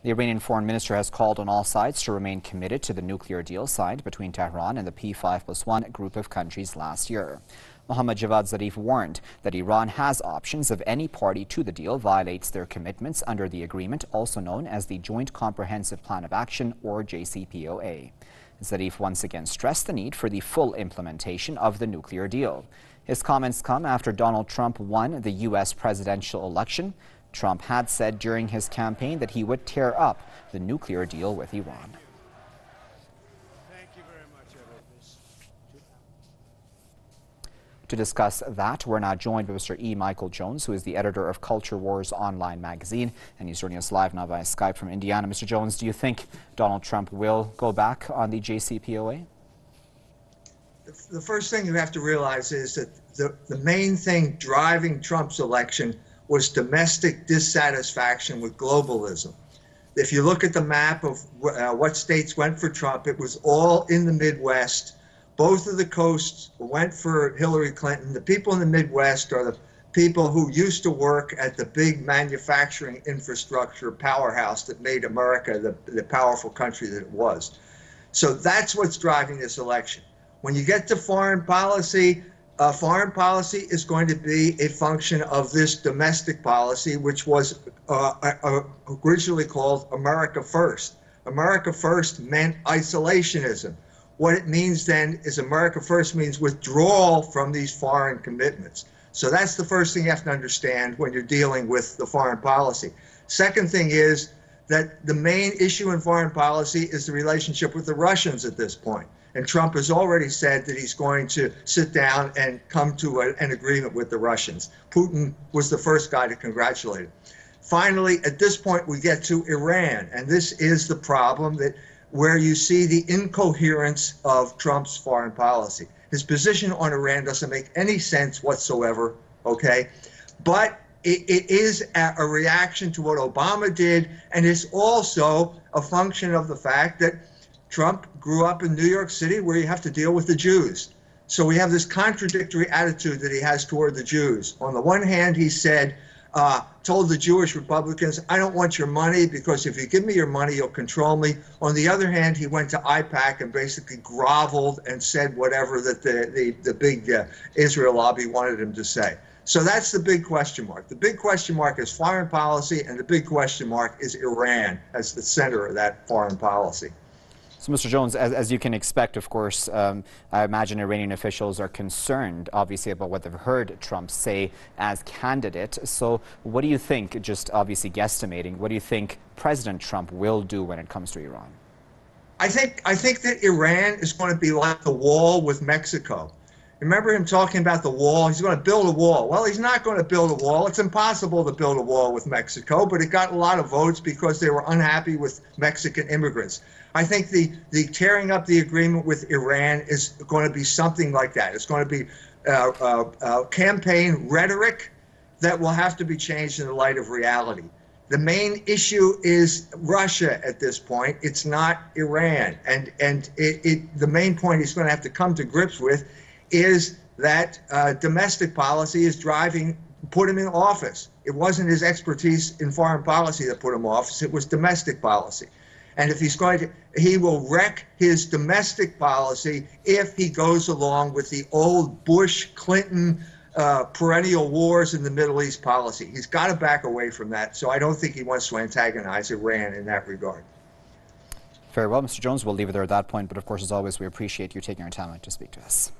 The Iranian foreign minister has called on all sides to remain committed to the nuclear deal signed between Tehran and the P5+1 group of countries last year. Mohammad Javad Zarif warned that Iran has options if any party to the deal violates their commitments under the agreement, also known as the Joint Comprehensive Plan of Action, or JCPOA. Zarif once again stressed the need for the full implementation of the nuclear deal. His comments come after Donald Trump won the U.S. presidential election. Trump had said during his campaign that he would tear up the nuclear deal with Iran. Thank you very much, To discuss that, we're now joined by Mr. E. Michael Jones, who is the editor of Culture Wars online magazine, and he's joining us live now via Skype from Indiana. Mr. Jones, do you think Donald Trump will go back on the JCPOA? The first thing you have to realize is that the main thing driving Trump's election was domestic dissatisfaction with globalism. If you look at the map of what states went for Trump, it was all in the Midwest. Both of the coasts went for Hillary Clinton. The people in the Midwest are the people who used to work at the big manufacturing infrastructure powerhouse that made America the powerful country that it was. So that's what's driving this election. When you get to foreign policy is going to be a function of this domestic policy, which was originally called America First. America First meant isolationism. What it means then is America First means withdrawal from these foreign commitments. So that's the first thing you have to understand when you're dealing with the foreign policy. Second thing is that the main issue in foreign policy is the relationship with the Russians at this point. And Trump has already said that he's going to sit down and come to an agreement with the Russians. Putin was the first guy to congratulate him. Finally, at this point, we get to Iran. And this is the problem where you see the incoherence of Trump's foreign policy. His position on Iran doesn't make any sense whatsoever, okay? But it is a reaction to what Obama did, and it's also a function of the fact that Trump grew up in New York City, where you have to deal with the Jews. So we have this contradictory attitude that he has toward the Jews. On the one hand, he said, told the Jewish Republicans, I don't want your money because if you give me your money, you'll control me. On the other hand, he went to IPAC and basically groveled and said whatever that the big Israel lobby wanted him to say. So that's the big question mark. The big question mark is foreign policy, and the big question mark is Iran as the center of that foreign policy. So, Mr. Jones, as you can expect, of course, I imagine Iranian officials are concerned, obviously, about what they've heard Trump say as candidate. So what do you think, just obviously guesstimating, what do you think President Trump will do when it comes to Iran? I think that Iran is going to be like the wall with Mexico. Remember him talking about the wall? He's going to build a wall. Well, he's not going to build a wall. It's impossible to build a wall with Mexico, but it got a lot of votes because they were unhappy with Mexican immigrants. I think the tearing up the agreement with Iran is going to be something like that. It's going to be campaign rhetoric that will have to be changed in the light of reality. The main issue is Russia at this point. It's not Iran. And the main point he's going to have to come to grips with is that domestic policy is put him in office. It wasn't his expertise in foreign policy that put him in office. It was domestic policy. And if he's going to, he will wreck his domestic policy if he goes along with the old Bush-Clinton perennial wars in the Middle East policy. He's got to back away from that. So I don't think he wants to antagonize Iran in that regard. Very well, Mr. Jones, we'll leave it there at that point. But of course, as always, we appreciate you taking your time out to speak to us.